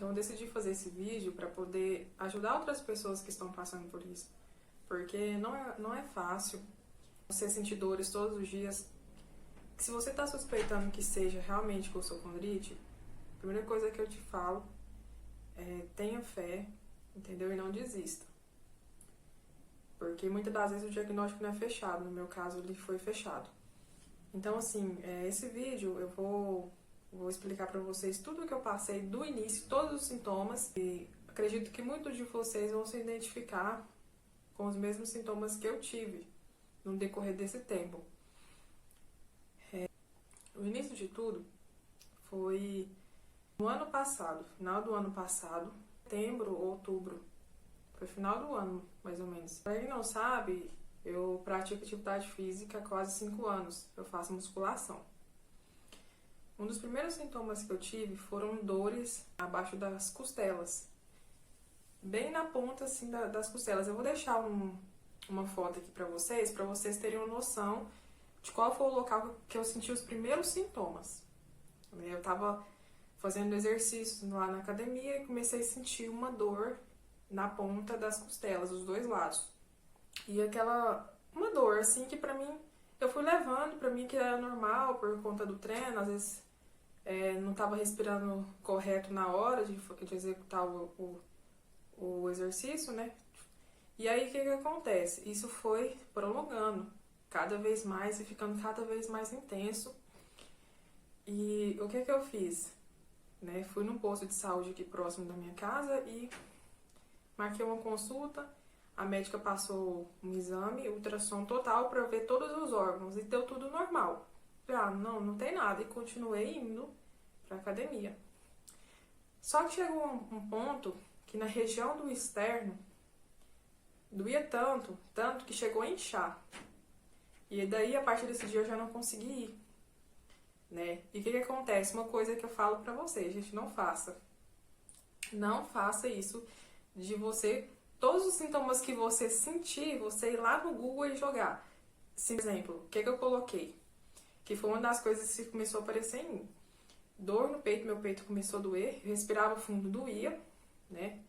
Então eu decidi fazer esse vídeo para poder ajudar outras pessoas que estão passando por isso. Porque não é fácil você sentir dores todos os dias. Se você está suspeitando que seja realmente coxocondrite, a primeira coisa que eu te falo é tenha fé, entendeu? E não desista. Porque muitas das vezes o diagnóstico não é fechado. No meu caso, ele foi fechado. Então, assim, esse vídeo eu vou explicar para vocês tudo o que eu passei do início, todos os sintomas. E acredito que muitos de vocês vão se identificar com os mesmos sintomas que eu tive no decorrer desse tempo. O início de tudo foi no ano passado, final do ano passado, setembro ou outubro. Foi final do ano, mais ou menos. Pra quem não sabe, eu pratico atividade física há quase 5 anos. Eu faço musculação. Um dos primeiros sintomas que eu tive foram dores abaixo das costelas. Bem na ponta, assim, das costelas. Eu vou deixar uma foto aqui pra vocês terem uma noção de qual foi o local que eu senti os primeiros sintomas. Eu tava fazendo exercícios lá na academia e comecei a sentir uma dor na ponta das costelas, dos dois lados. E uma dor, assim, que pra mim, eu fui levando, pra mim que era normal por conta do treino, às vezes não tava respirando correto na hora de executar o exercício, né? E aí, o que acontece? Isso foi prolongando cada vez mais e ficando cada vez mais intenso. E o que eu fiz? Fui num posto de saúde aqui próximo da minha casa e marquei uma consulta. A médica passou um exame, ultrassom total para ver todos os órgãos e deu tudo normal. Falei, não tem nada, e continuei indo para academia. Só que chegou um ponto que na região do externo doía tanto que chegou a inchar. E daí, a partir desse dia, eu já não consegui ir, né? E o que acontece? Uma coisa que eu falo pra vocês, gente, não faça. Não faça isso de você... Todos os sintomas que você sentir, você ir lá no Google e jogar. Por exemplo, o que eu coloquei? Que foi uma das coisas que começou a aparecer em mim. Dor no peito, meu peito começou a doer, eu respirava fundo, doía, né?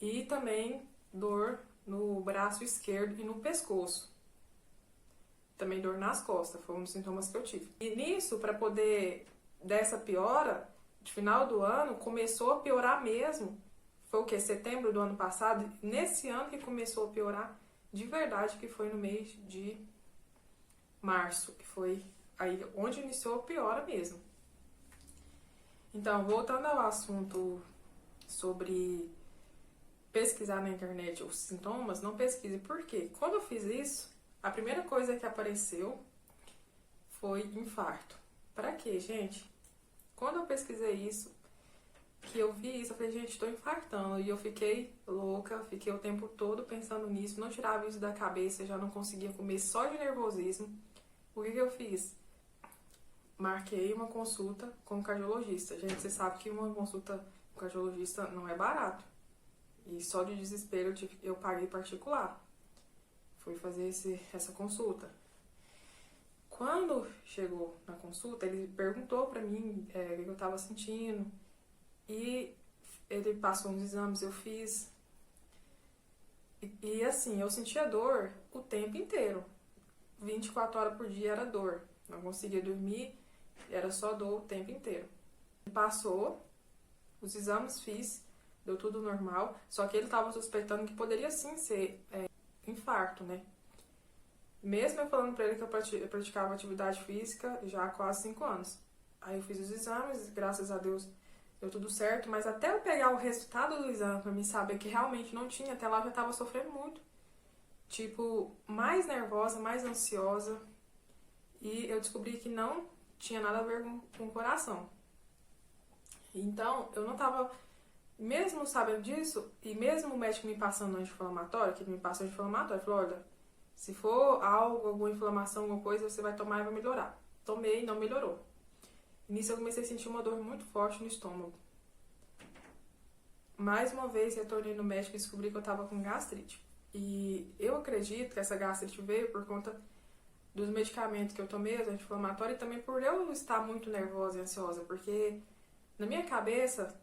E também dor no braço esquerdo e no pescoço. Também dor nas costas, foi um dos sintomas que eu tive. E nisso, para poder dessa piora, de final do ano, começou a piorar mesmo. Foi o que? Setembro do ano passado? Nesse ano que começou a piorar de verdade, que foi no mês de março, que foi aí onde iniciou a piora mesmo. Então, voltando ao assunto sobre pesquisar na internet os sintomas, não pesquise. Por quê? Quando eu fiz isso, a primeira coisa que apareceu foi infarto. Pra quê, gente? Quando eu pesquisei isso, que eu vi isso, eu falei, gente, tô infartando. E eu fiquei louca, fiquei o tempo todo pensando nisso, não tirava isso da cabeça, já não conseguia comer só de nervosismo. O que eu fiz? Marquei uma consulta com um cardiologista. Gente, você sabe que uma consulta com cardiologista não é barato. E só de desespero eu paguei particular. Fui fazer essa consulta. Quando chegou na consulta, ele perguntou pra mim o que eu tava sentindo. E ele passou uns exames, eu fiz. E assim, eu sentia dor o tempo inteiro. 24 horas por dia era dor. Não conseguia dormir, era só dor o tempo inteiro. Passou, os exames fiz, deu tudo normal. Só que ele tava suspeitando que poderia sim ser infarto, né? Mesmo eu falando pra ele que eu praticava atividade física já há quase 5 anos. Aí eu fiz os exames, graças a Deus deu tudo certo, mas até eu pegar o resultado do exame pra mim saber que realmente não tinha, até lá eu já tava sofrendo muito. Tipo, mais nervosa, mais ansiosa. E eu descobri que não tinha nada a ver com o coração. Então, eu não tava... Mesmo sabendo disso, e mesmo o médico me passando anti-inflamatório, que ele me passou anti-inflamatório, falou, olha, se for algo, alguma inflamação, alguma coisa, você vai tomar e vai melhorar. Tomei e não melhorou. Nisso eu comecei a sentir uma dor muito forte no estômago. Mais uma vez retornei no médico e descobri que eu tava com gastrite. E eu acredito que essa gastrite veio por conta dos medicamentos que eu tomei, os anti-inflamatórios, e também por eu estar muito nervosa e ansiosa, porque na minha cabeça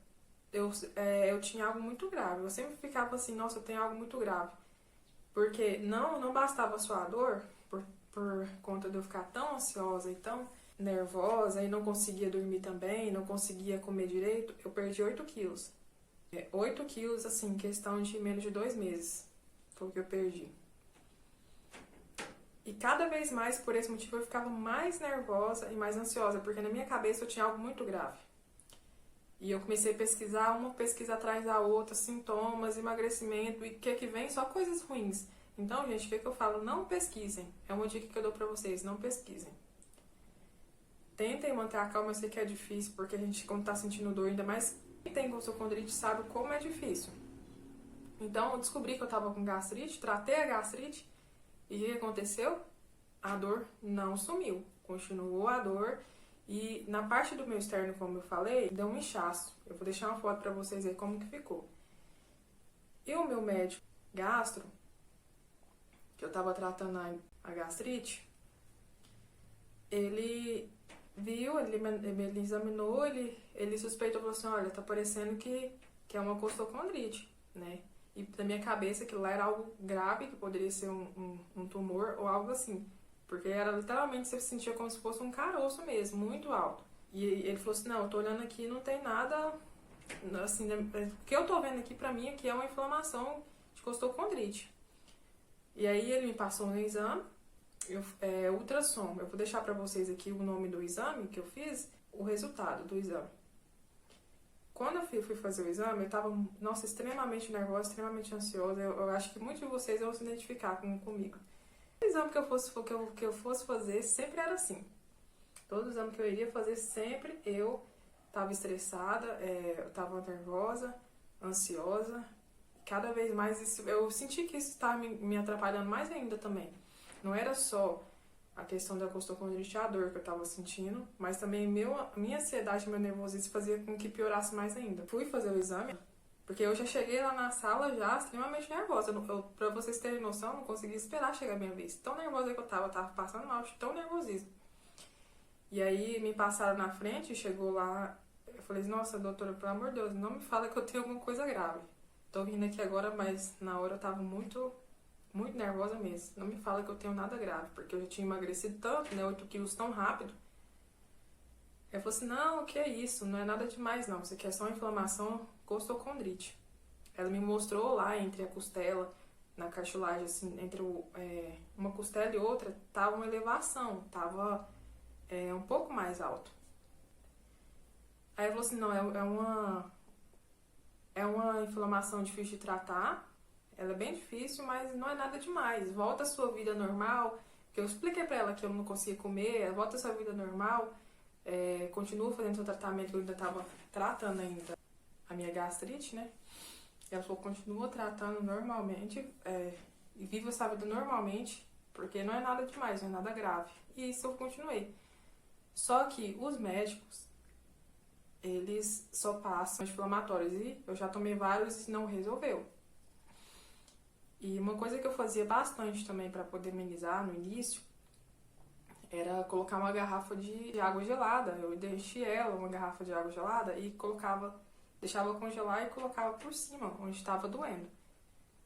eu tinha algo muito grave. Eu sempre ficava assim, nossa, eu tenho algo muito grave. Porque não bastava só a dor, por conta de eu ficar tão ansiosa e tão nervosa e não conseguia dormir também, não conseguia comer direito, eu perdi 8 quilos. 8 quilos, assim, em questão de menos de 2 meses. Foi o que eu perdi. E cada vez mais, por esse motivo, eu ficava mais nervosa e mais ansiosa, porque na minha cabeça eu tinha algo muito grave. E eu comecei a pesquisar, uma pesquisa atrás da outra, sintomas, emagrecimento, e o que vem? Só coisas ruins. Então, gente, o que eu falo? Não pesquisem. É uma dica que eu dou pra vocês, não pesquisem. Tentem manter a calma, eu sei que é difícil, porque a gente, quando tá sentindo dor, ainda mais quem tem costochondrite, sabe como é difícil. Então, eu descobri que eu tava com gastrite, tratei a gastrite, e o que aconteceu? A dor não sumiu. Continuou a dor. E na parte do meu externo, como eu falei, deu um inchaço. Eu vou deixar uma foto pra vocês verem como que ficou. E o meu médico gastro, que eu tava tratando a gastrite, ele viu, ele examinou, ele suspeitou, falou assim, olha, tá parecendo que é uma costochondrite, né? E na minha cabeça aquilo lá era algo grave, que poderia ser um tumor ou algo assim. Porque era literalmente, você sentia como se fosse um caroço mesmo, muito alto. E ele falou assim, não, eu tô olhando aqui, não tem nada, assim, o que eu tô vendo aqui pra mim aqui é uma inflamação de costochondrite. E aí ele me passou um exame, ultrassom. Eu vou deixar pra vocês aqui o nome do exame que eu fiz, o resultado do exame. Quando eu fui fazer o exame, eu tava, nossa, extremamente nervosa, extremamente ansiosa. Eu acho que muitos de vocês vão se identificar comigo. O exame que eu fosse fazer sempre era assim. Todo exame que eu iria fazer, sempre eu tava estressada, eu tava nervosa, ansiosa. Cada vez mais eu senti que isso estava me atrapalhando mais ainda também. Não era só a questão da costochondrite, a dor que eu estava sentindo, mas também minha ansiedade, meu nervosismo fazia com que piorasse mais ainda. Fui fazer o exame, porque eu já cheguei lá na sala já extremamente nervosa. Pra vocês terem noção, eu não conseguia esperar chegar a minha vez. Tão nervosa que eu tava passando mal, de tão nervosismo. E aí me passaram na frente, chegou lá, eu falei, nossa, doutora, pelo amor de Deus, não me fala que eu tenho alguma coisa grave. Tô rindo aqui agora, mas na hora eu tava muito nervosa mesmo. Não me fala que eu tenho nada grave, porque eu já tinha emagrecido tanto, né, 8 quilos tão rápido. Ela falou assim, não, o que é isso? Não é nada demais não, isso aqui é só uma inflamação costochondrite. Ela me mostrou lá entre a costela, na cartilagem, assim, entre uma costela e outra, tava uma elevação, tava um pouco mais alto. Aí ela falou assim, não, é uma inflamação difícil de tratar, ela é bem difícil, mas não é nada demais. Volta à sua vida normal, que eu expliquei pra ela que eu não conseguia comer, volta à sua vida normal, continua fazendo seu tratamento, que eu ainda tava tratando ainda a minha gastrite, né? Ela falou, continua tratando normalmente, e viva essa vida normalmente, porque não é nada demais, não é nada grave. E isso eu continuei. Só que os médicos, eles só passam anti-inflamatórios, e eu já tomei vários e não resolveu. E uma coisa que eu fazia bastante também para poder amenizar no início era colocar uma garrafa de água gelada. Eu enchi ela, uma garrafa de água gelada, e deixava congelar e colocava por cima, onde estava doendo.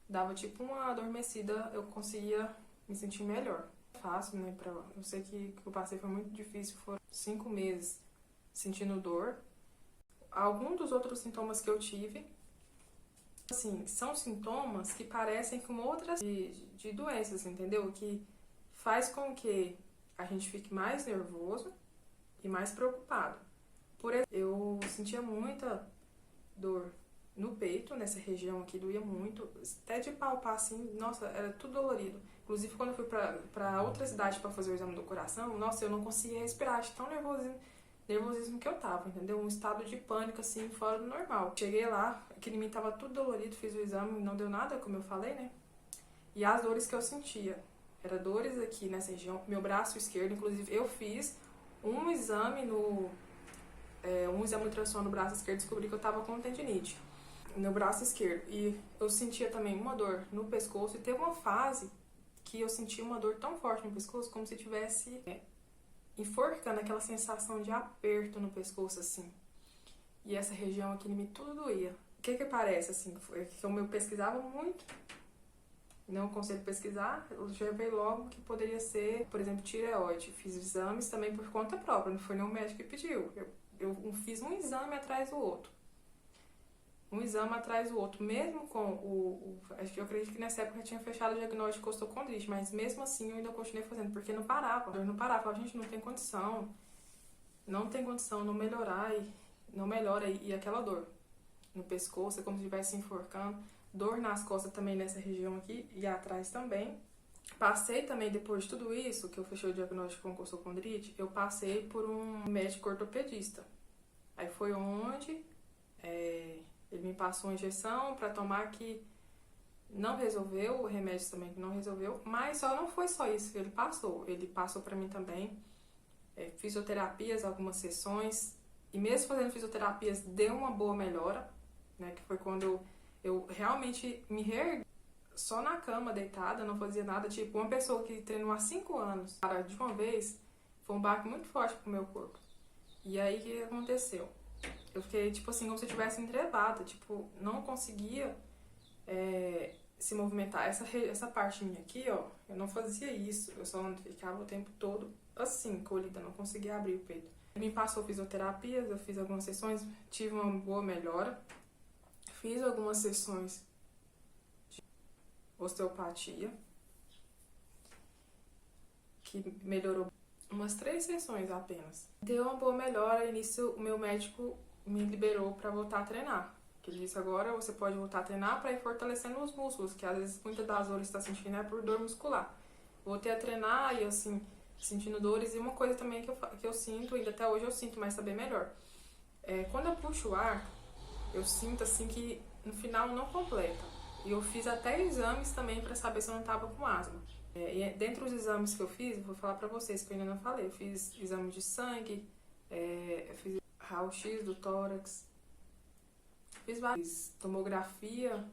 Dava tipo uma adormecida, eu conseguia me sentir melhor. Fácil, né? Eu sei que o que eu passei foi muito difícil, foram 5 meses sentindo dor. Alguns dos outros sintomas que eu tive, assim, são sintomas que parecem com outras de doenças, entendeu? Que faz com que a gente fique mais nervoso e mais preocupado. Por exemplo, eu sentia muita dor no peito, nessa região aqui, doía muito, até de palpar assim, nossa, era tudo dolorido. Inclusive, quando eu fui pra outra cidade pra fazer o exame do coração, nossa, eu não conseguia respirar, de tão nervosismo que eu tava, entendeu? Um estado de pânico, assim, fora do normal. Cheguei lá, aqui em mim tava tudo dolorido, fiz o exame, não deu nada, como eu falei, né? E as dores que eu sentia, eram dores aqui nessa região, meu braço esquerdo, inclusive, eu fiz um exame ultrassom no braço esquerdo, descobri que eu tava com tendinite no braço esquerdo. E eu sentia também uma dor no pescoço, e teve uma fase que eu sentia uma dor tão forte no pescoço, como se tivesse enforcando, aquela sensação de aperto no pescoço, assim. e essa região aqui em mim tudo doía. O que parece, assim, foi que eu pesquisava muito, não aconselho pesquisar, eu já vi logo que poderia ser, por exemplo, tireoide. Fiz exames também por conta própria, não foi nenhum médico que pediu. Eu fiz um exame atrás do outro. Um exame atrás do outro, mesmo com eu acredito que nessa época eu tinha fechado o diagnóstico de osteocondrite, mas mesmo assim eu ainda continuei fazendo, porque não parava. Eu não parava, falava, gente, não tem condição, não melhorar, não melhora, e aquela dor no pescoço, é como se estivesse se enforcando, dor nas costas também nessa região aqui e atrás também. Passei também, depois de tudo isso, que eu fechei o diagnóstico com osteocondrite, eu passei por um médico ortopedista. Aí foi onde ele me passou uma injeção para tomar que não resolveu, o remédio também que não resolveu, mas não foi só isso que ele passou para mim também fisioterapias, algumas sessões, e mesmo fazendo fisioterapias deu uma boa melhora, né, que foi quando eu realmente me reergui só na cama, deitada, não fazia nada, tipo, uma pessoa que treinou há 5 anos, para de uma vez, foi um baque muito forte pro meu corpo. E aí, o que aconteceu? Eu fiquei, tipo assim, como se eu tivesse entrebada, tipo, não conseguia se movimentar. Essa parte minha aqui, ó, eu não fazia isso, eu só ficava o tempo todo assim, colhida, não conseguia abrir o peito. Ele me passou fisioterapias, eu fiz algumas sessões, tive uma boa melhora. Fiz algumas sessões de osteopatia, que melhorou umas 3 sessões apenas. Deu uma boa melhora, e nisso o meu médico me liberou para voltar a treinar. Que ele disse, agora você pode voltar a treinar para ir fortalecendo os músculos, que às vezes muitas das dores que você está sentindo é por dor muscular. Voltei a treinar e assim, sentindo dores, e uma coisa também que eu sinto, ainda até hoje eu sinto, mas tá bem melhor. Quando eu puxo o ar, eu sinto assim que no final não completa. E eu fiz até exames também para saber se eu não tava com asma. E dentre os exames que eu fiz, vou falar para vocês que eu ainda não falei. Eu fiz exame de sangue, eu fiz raio-x do tórax, fiz tomografia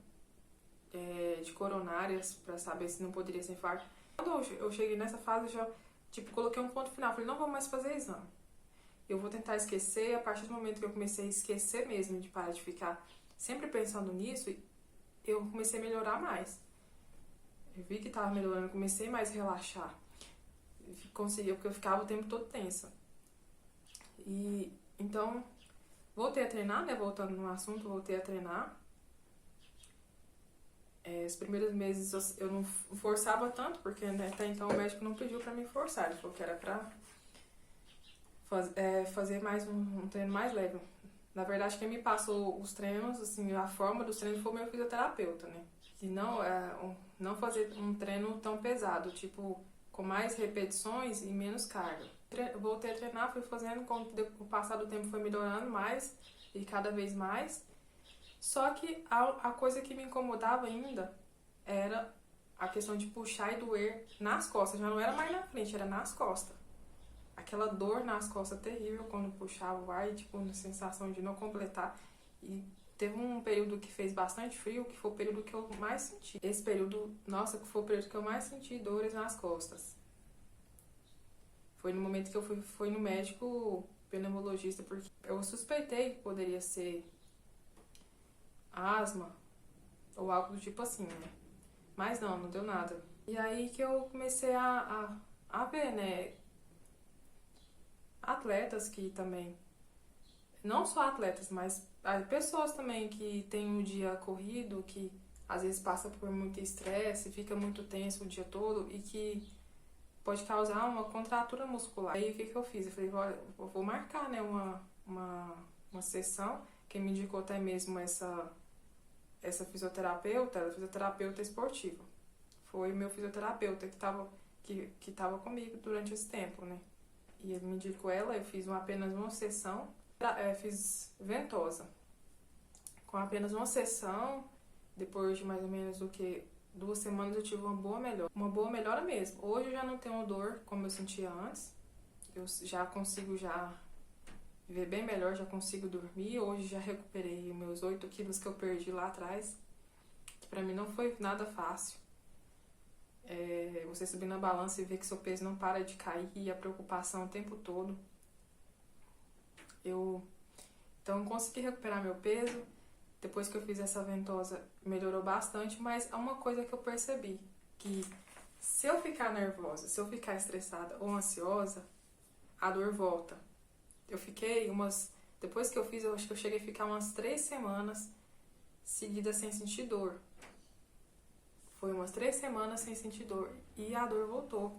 de coronárias para saber se não poderia ser infarto. Quando eu cheguei nessa fase, eu já coloquei um ponto final. Falei, não vou mais fazer exame. Eu vou tentar esquecer. A partir do momento que eu comecei a esquecer mesmo, de parar de ficar sempre pensando nisso, eu comecei a melhorar mais. Eu vi que estava melhorando, comecei mais a relaxar. Conseguia, porque eu ficava o tempo todo tensa. E então, voltei a treinar, né? Voltando no assunto, voltei a treinar. Os primeiros meses eu não forçava tanto, porque até então o médico não pediu pra me forçar. Ele falou que era pra fazer mais um treino mais leve. Na verdade, quem me passou os treinos, assim, a forma dos treinos foi o meu fisioterapeuta, né? Que não fazer um treino tão pesado, tipo, com mais repetições e menos carga. Voltei a treinar, fui fazendo, com o passar do tempo foi melhorando mais e cada vez mais. Só que a coisa que me incomodava ainda era a questão de puxar e doer nas costas. Já não era mais na frente, era nas costas. Aquela dor nas costas terrível quando puxava o ar e, tipo, uma sensação de não completar. E teve um período que fez bastante frio, que foi o período que eu mais senti. Esse período, nossa, que foi o período que eu mais senti dores nas costas. Foi no momento que eu fui no médico pneumologista, porque eu suspeitei que poderia ser asma ou algo do tipo assim, né? Mas não deu nada. E aí que eu comecei a ver, né? Atletas que também, não só atletas, mas pessoas também que têm um dia corrido, que às vezes passa por muito estresse, fica muito tenso o dia todo e que pode causar uma contratura muscular. Aí o que eu fiz? Eu falei, eu vou marcar, né, uma sessão. Quem me indicou até mesmo essa fisioterapeuta, ela é fisioterapeuta esportiva. Foi o meu fisioterapeuta que tava comigo durante esse tempo, né? E ele me indicou ela, eu fiz apenas uma sessão, fiz ventosa. Com apenas uma sessão, depois de mais ou menos 2 semanas, eu tive uma boa melhora mesmo. Hoje eu já não tenho dor como eu sentia antes, eu já consigo viver bem melhor, já consigo dormir. Hoje já recuperei os meus 8 quilos que eu perdi lá atrás, que pra mim não foi nada fácil. Você subir na balança e ver que seu peso não para de cair e a preocupação o tempo todo. Então eu consegui recuperar meu peso. Depois que eu fiz essa ventosa, melhorou bastante, mas é uma coisa que eu percebi, que se eu ficar nervosa, se eu ficar estressada ou ansiosa, a dor volta. Eu fiquei depois que eu fiz, eu acho que eu cheguei a ficar umas 3 semanas seguidas sem sentir dor. Foi umas 3 semanas sem sentir dor e a dor voltou.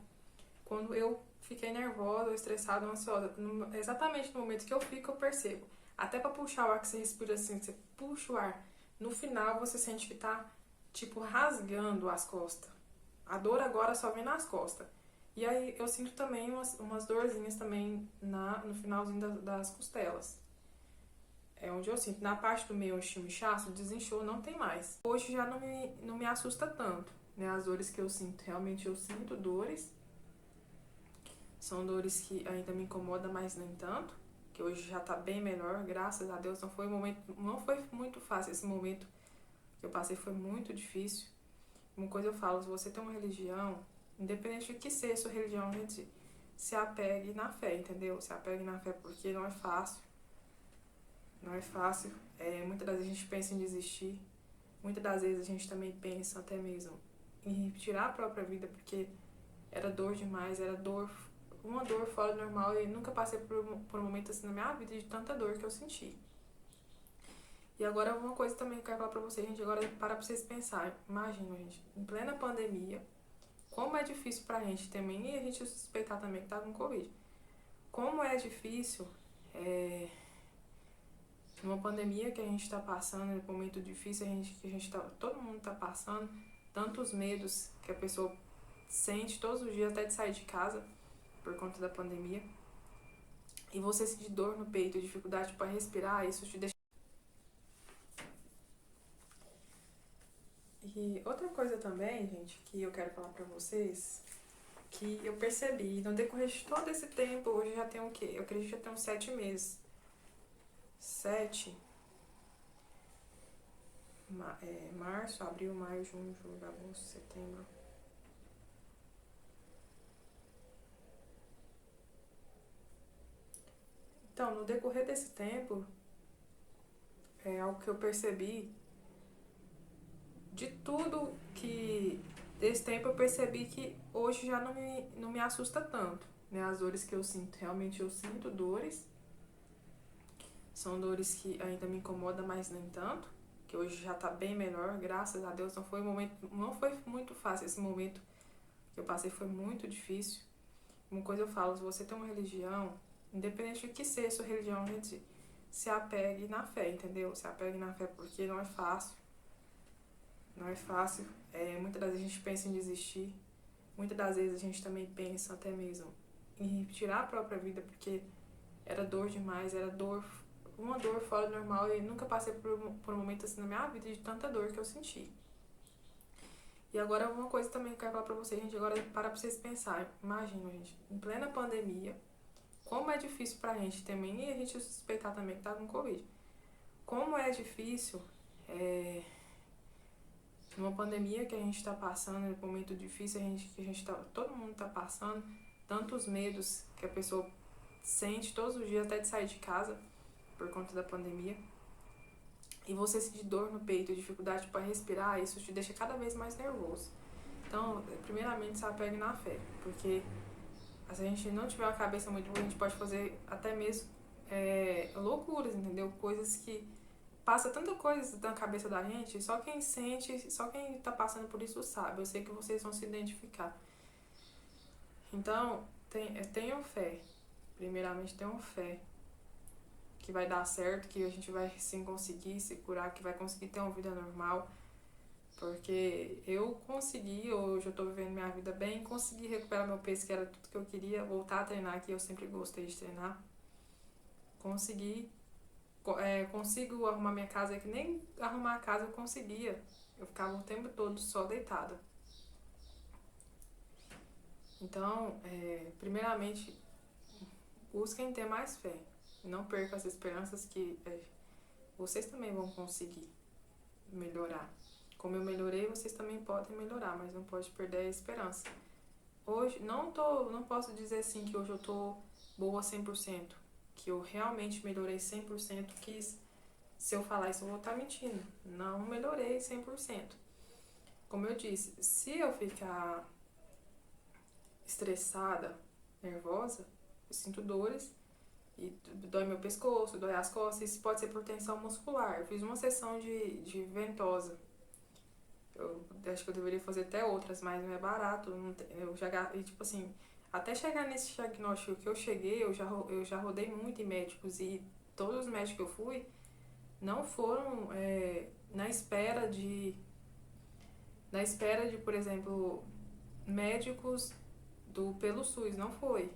Quando eu fiquei nervosa, ou estressada, ou ansiosa, exatamente no momento que eu fico, eu percebo. Até pra puxar o ar que você respira assim, você puxa o ar, no final você sente que tá, tipo, rasgando as costas. A dor agora só vem nas costas. E aí eu sinto também umas dorzinhas também no finalzinho das costelas. É onde eu sinto. Na parte do meio, o inchaço, desinchou, não tem mais. Hoje já não me assusta tanto, né? As dores que eu sinto. Realmente eu sinto dores. São dores que ainda me incomodam, mas nem tanto. Que hoje já tá bem melhor, graças a Deus. Não foi muito fácil esse momento que eu passei, foi muito difícil. Uma coisa eu falo, se você tem uma religião, independente do que seja a sua religião, gente, se apegue na fé, entendeu? Se apegue na fé porque não é fácil. Não é fácil. Muitas das vezes a gente pensa em desistir. Muitas das vezes a gente também pensa até mesmo em tirar a própria vida porque era dor demais, uma dor fora do normal e nunca passei por um momento assim na minha vida de tanta dor que eu senti. E agora uma coisa também que eu quero falar pra vocês, gente, agora para vocês pensarem. Imagina, gente, em plena pandemia, como é difícil pra gente também, e a gente suspeitar também que tá com Covid. Como é difícil, numa pandemia que a gente tá passando, num momento difícil, todo mundo tá passando, tantos medos que a pessoa sente todos os dias até de sair de casa por conta da pandemia. E você sentir dor no peito, dificuldade para respirar, isso te deixa. E outra coisa também, gente, que eu quero falar pra vocês, que eu percebi no decorrer de todo esse tempo, hoje já tem o quê? Eu acredito que já tem uns 7 meses. 7, março, abril, maio, junho, julho, agosto, setembro. Então, no decorrer desse tempo, é algo que eu percebi, de tudo que desse tempo eu percebi que hoje já não me assusta tanto, né? As dores que eu sinto, realmente eu sinto dores, são dores que ainda me incomodam, mas nem tanto, que hoje já tá bem melhor, graças a Deus. Não foi muito fácil esse momento que eu passei, foi muito difícil. Uma coisa eu falo, se você tem uma religião, independente do que seja a sua religião, gente, se apegue na fé, entendeu? Se apegue na fé porque não é fácil. Não é fácil. Muitas das vezes a gente pensa em desistir. Muitas das vezes a gente também pensa até mesmo em tirar a própria vida porque era dor demais, uma dor fora do normal e nunca passei por um momento assim na minha vida de tanta dor que eu senti. E agora uma coisa também que eu quero falar pra vocês, gente, agora para vocês pensarem. Imagina, gente, em plena pandemia, como é difícil pra gente também, e a gente suspeitar também que tá com Covid. Como é difícil, numa pandemia que a gente tá passando, num momento difícil, todo mundo tá passando, tantos medos que a pessoa sente todos os dias até de sair de casa por conta da pandemia. E você sentir dor no peito, dificuldade para respirar, isso te deixa cada vez mais nervoso. Então, primeiramente, se apegue na fé, porque se a gente não tiver uma cabeça muito boa, a gente pode fazer até mesmo loucuras, entendeu? Coisas que passa tanta coisa na cabeça da gente, só quem sente, só quem tá passando por isso sabe. Eu sei que vocês vão se identificar. Então, tenham fé. Primeiramente, tenham fé que vai dar certo, que a gente vai sim conseguir se curar, que vai conseguir ter uma vida normal. Porque eu consegui, hoje eu tô vivendo minha vida bem, consegui recuperar meu peso, que era tudo que eu queria, voltar a treinar, que eu sempre gostei de treinar. Consigo arrumar minha casa, que nem arrumar a casa eu conseguia. Eu ficava o tempo todo só deitada. Então, primeiramente, busquem ter mais fé. Não percam as esperanças que vocês também vão conseguir melhorar. Como eu melhorei, vocês também podem melhorar, mas não pode perder a esperança. Hoje, não posso dizer assim que hoje eu tô boa 100%. que eu realmente melhorei 100%, que se eu falar isso eu vou estar mentindo. Não melhorei 100%. Como eu disse, se eu ficar estressada, nervosa, eu sinto dores e dói meu pescoço, dói as costas. Isso pode ser por tensão muscular. Eu fiz uma sessão de ventosa. Eu acho que eu deveria fazer até outras, mas não é barato. Eu já, e, tipo assim, até chegar nesse diagnóstico que eu cheguei, eu já rodei muito em médicos e todos os médicos que eu fui não foram na espera de, por exemplo, médicos pelo SUS, não foi.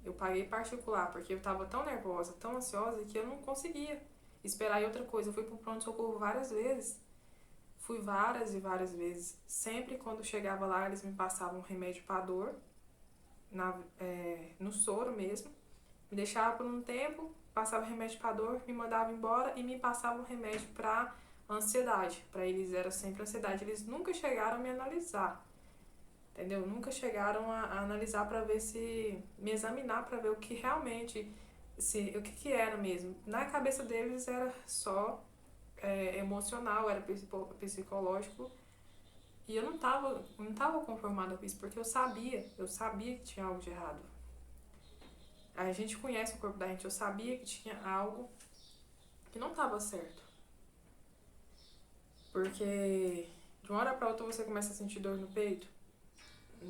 Eu paguei particular, porque eu tava tão nervosa, tão ansiosa, que eu não conseguia esperar em outra coisa. Eu fui pro pronto-socorro várias vezes. Fui várias e várias vezes. Sempre quando chegava lá, eles me passavam um remédio pra dor, no soro mesmo. Me deixava por um tempo, passava remédio pra dor, me mandava embora e me passava um remédio pra ansiedade. Pra eles era sempre ansiedade. Eles nunca chegaram a me analisar. Entendeu? Nunca chegaram a analisar para ver se me examinar para ver o que realmente o que era mesmo. Na cabeça deles era só emocional, era psicológico, e eu não tava conformada com isso, porque eu sabia que tinha algo de errado. A gente conhece o corpo da gente, eu sabia que tinha algo que não estava certo. Porque de uma hora para outra você começa a sentir dor no peito.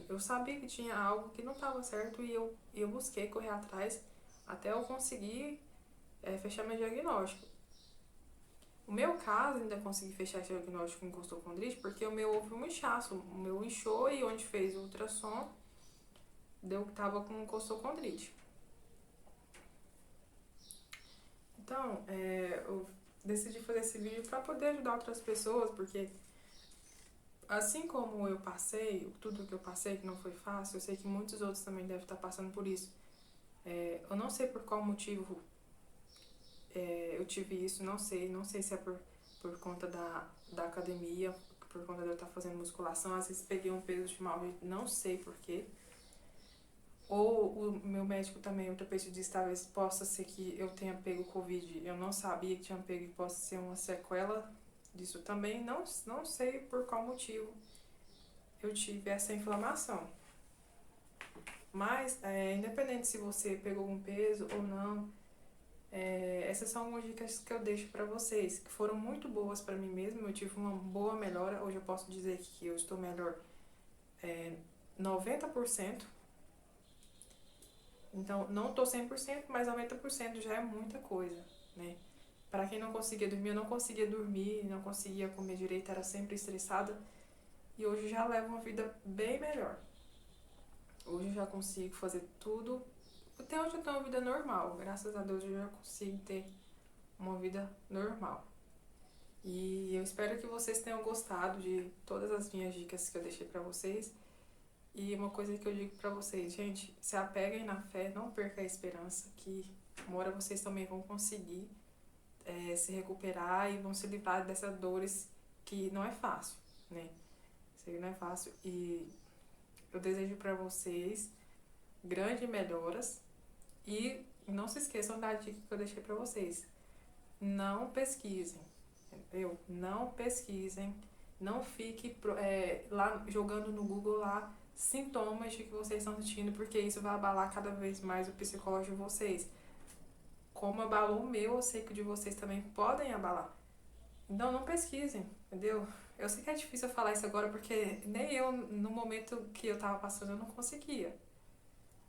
Eu sabia que tinha algo que não estava certo e eu busquei correr atrás até eu conseguir fechar meu diagnóstico. O meu caso, ainda consegui fechar esse diagnóstico com costocondrite porque o meu houve um inchaço. O meu inchou e onde fez o ultrassom deu que estava com costocondrite. Então, eu decidi fazer esse vídeo para poder ajudar outras pessoas, porque assim como eu passei, tudo que eu passei, que não foi fácil, eu sei que muitos outros também devem estar passando por isso. Eu não sei por qual motivo eu tive isso, não sei se é por conta da academia, por conta de eu estar fazendo musculação, às vezes peguei um peso de mau jeito, não sei porquê. Ou o meu médico também, ortopedista, talvez possa ser que eu tenha pego Covid, eu não sabia que tinha pego e possa ser uma sequela disso também, não sei por qual motivo eu tive essa inflamação. Mas, independente se você pegou um peso ou não, essas são algumas dicas que eu deixo para vocês, que foram muito boas para mim mesmo. Eu tive uma boa melhora, hoje eu posso dizer que eu estou melhor 90%. Então, não estou 100%, mas 90% já é muita coisa, né? Para quem não conseguia dormir, eu não conseguia dormir, não conseguia comer direito, era sempre estressada. E hoje já levo uma vida bem melhor. Hoje eu já consigo fazer tudo. Até hoje eu tenho uma vida normal. Graças a Deus eu já consigo ter uma vida normal. E eu espero que vocês tenham gostado de todas as minhas dicas que eu deixei pra vocês. E uma coisa que eu digo pra vocês, gente, se apeguem na fé, não perca a esperança, que uma hora vocês também vão conseguir se recuperar e vão se livrar dessas dores que não é fácil, né? Isso aí não é fácil. E eu desejo pra vocês grandes melhoras. E não se esqueçam da dica que eu deixei pra vocês. Não pesquisem, entendeu? Não pesquisem. Não fique lá jogando no Google lá sintomas de que vocês estão sentindo, porque isso vai abalar cada vez mais o psicológico de vocês. Como abalou o meu, eu sei que o de vocês também podem abalar. Então não pesquisem, entendeu? Eu sei que é difícil eu falar isso agora, porque nem eu, no momento que eu tava passando, eu não conseguia.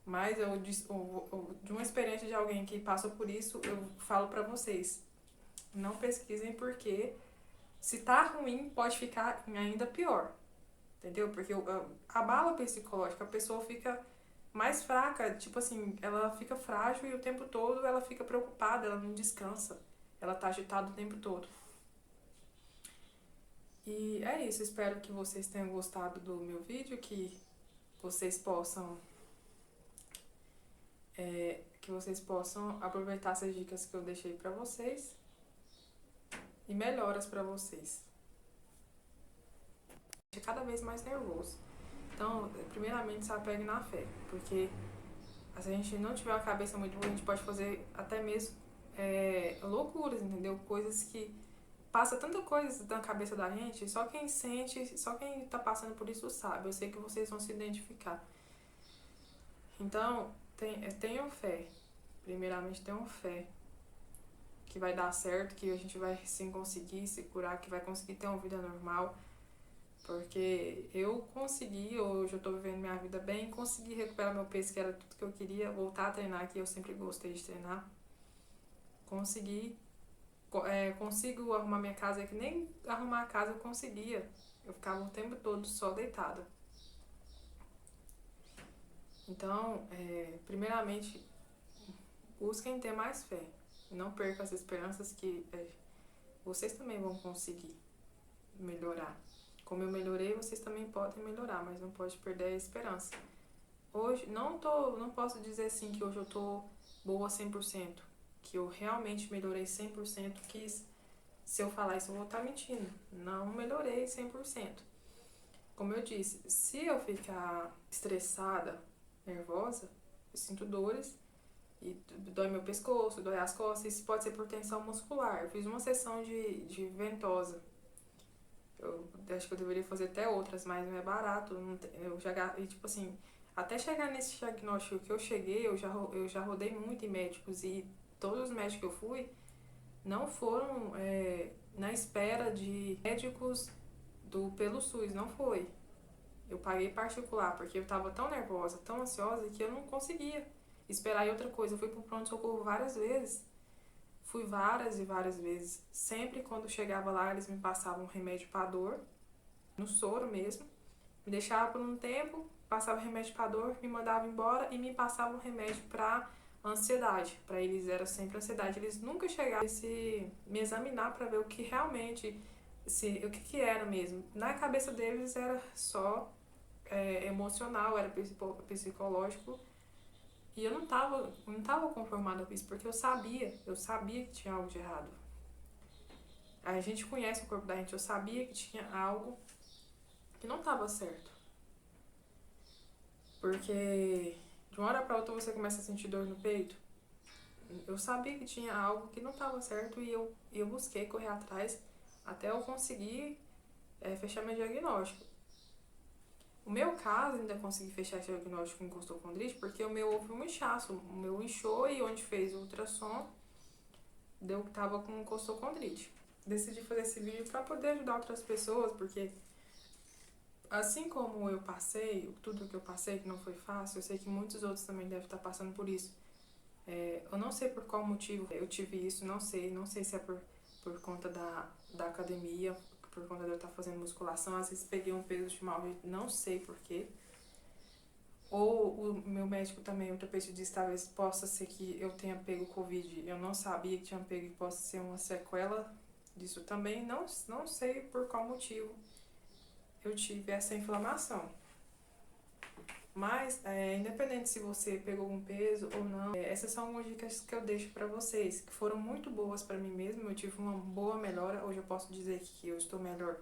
Mas de uma experiência de alguém que passou por isso, eu falo pra vocês. Não pesquisem, porque se tá ruim, pode ficar ainda pior. Entendeu? Porque abala psicológica, a pessoa fica mais fraca, tipo assim, ela fica frágil e o tempo todo ela fica preocupada, ela não descansa. Ela tá agitada o tempo todo. E é isso, espero que vocês tenham gostado do meu vídeo, vocês possam que vocês possam aproveitar essas dicas que eu deixei pra vocês e melhoras pra vocês. Cada vez mais nervoso. Então, primeiramente, se apegue na fé, porque Se a gente não tiver uma cabeça muito boa, a gente pode fazer até mesmo loucuras, entendeu? Coisas que passa tanta coisa na cabeça da gente, só quem sente, só quem tá passando por isso sabe. Eu sei que vocês vão se identificar. Então, tenham fé. Primeiramente, tenham fé que vai dar certo, que a gente vai sim conseguir se curar, que vai conseguir ter uma vida normal. Porque eu consegui, hoje eu tô vivendo minha vida bem, consegui recuperar meu peso, que era tudo que eu queria, voltar a treinar, que eu sempre gostei de treinar. Consegui, consigo arrumar minha casa, que nem arrumar a casa eu conseguia. Eu ficava o tempo todo só deitada. Então, primeiramente, busquem ter mais fé. Não percam as esperanças que vocês também vão conseguir melhorar. Como eu melhorei, vocês também podem melhorar, mas não pode perder a esperança. Hoje, não posso dizer assim que hoje eu tô boa 100%, que eu realmente melhorei 100%, que se eu falar isso eu vou estar mentindo. Não melhorei 100%. Como eu disse, se eu ficar estressada, nervosa, eu sinto dores e dói meu pescoço, dói as costas, isso pode ser por tensão muscular. Eu fiz uma sessão de ventosa. Eu acho que eu deveria fazer até outras, mas não é barato. Eu já, e tipo assim, até chegar nesse diagnóstico que eu cheguei, eu já rodei muito em médicos e todos os médicos que eu fui não foram na espera de médicos pelo SUS, não foi. Eu paguei particular porque eu tava tão nervosa, tão ansiosa que eu não conseguia esperar em outra coisa. Eu fui pro pronto-socorro várias vezes. Fui várias e várias vezes. Sempre quando chegava lá, eles me passavam um remédio pra dor, no soro mesmo. Me deixava por um tempo, passava remédio pra dor, me mandava embora e me passava um remédio pra ansiedade. Pra eles era sempre ansiedade. Eles nunca chegavam a me examinar pra ver o que realmente, o que era mesmo. Na cabeça deles era só emocional, era psicológico. E eu não tava conformada com isso, porque eu sabia que tinha algo de errado. A gente conhece o corpo da gente, eu sabia que tinha algo que não tava certo. Porque de uma hora pra outra você começa a sentir dor no peito. Eu sabia que tinha algo que não tava certo e eu busquei correr atrás até eu conseguir fechar meu diagnóstico. O meu caso, ainda consegui fechar esse diagnóstico com costocondrite porque o meu houve um inchaço. O meu inchou e onde fez o ultrassom deu que tava com costocondrite. Decidi fazer esse vídeo para poder ajudar outras pessoas, porque assim como eu passei, tudo que eu passei que não foi fácil, eu sei que muitos outros também devem estar passando por isso. Eu não sei por qual motivo eu tive isso, não sei se é por conta da academia, por conta de eu estar fazendo musculação, às vezes peguei um peso de mau jeito, não sei porquê. Ou o meu médico também, ortopedista, talvez possa ser que eu tenha pego Covid, eu não sabia que tinha pego e possa ser uma sequela disso também, não sei por qual motivo eu tive essa inflamação. Mas, independente se você pegou algum peso ou não, essas são algumas dicas que eu deixo pra vocês, que foram muito boas pra mim mesmo, eu tive uma boa melhora, hoje eu posso dizer que eu estou melhor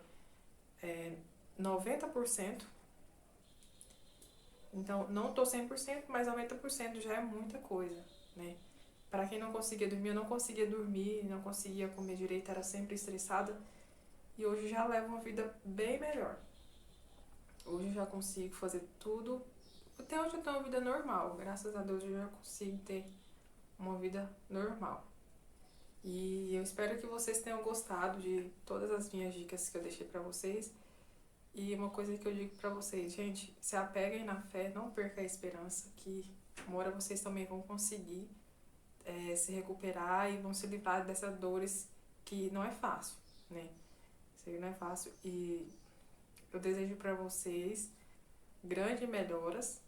90%. Então, não tô 100%, mas 90% já é muita coisa, né? Para quem não conseguia dormir, eu não conseguia dormir, não conseguia comer direito, era sempre estressada. E hoje já levo uma vida bem melhor. Hoje eu já consigo fazer tudo. Até hoje eu tenho uma vida normal. Graças a Deus eu já consigo ter uma vida normal. E eu espero que vocês tenham gostado de todas as minhas dicas que eu deixei pra vocês. E uma coisa que eu digo pra vocês, gente, se apeguem na fé, não percam a esperança, que uma hora vocês também vão conseguir se recuperar e vão se livrar dessas dores que não é fácil, né? Isso aí não é fácil e eu desejo pra vocês grandes melhoras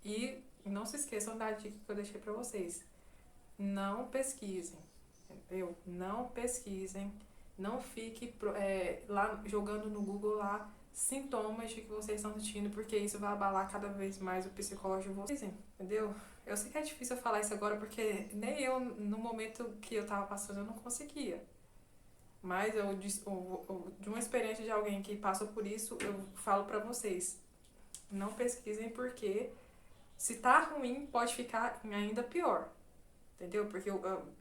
e não se esqueçam da dica que eu deixei pra vocês. Não pesquisem, entendeu? Não pesquisem, não fique lá jogando no Google lá sintomas de que vocês estão sentindo, porque isso vai abalar cada vez mais o psicológico de vocês, entendeu? Eu sei que é difícil eu falar isso agora, porque nem eu, no momento que eu tava passando, eu não conseguia. Mas de uma experiência de alguém que passou por isso, eu falo pra vocês, não pesquisem porque Se tá ruim, pode ficar ainda pior. Entendeu? Porque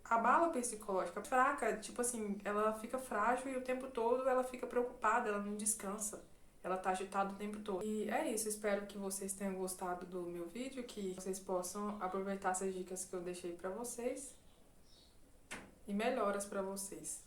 a bala psicológica fraca, tipo assim, ela fica frágil e o tempo todo ela fica preocupada, ela não descansa. Ela tá agitada o tempo todo. E é isso, espero que vocês tenham gostado do meu vídeo, que vocês possam aproveitar essas dicas que eu deixei pra vocês. E melhoras pra vocês.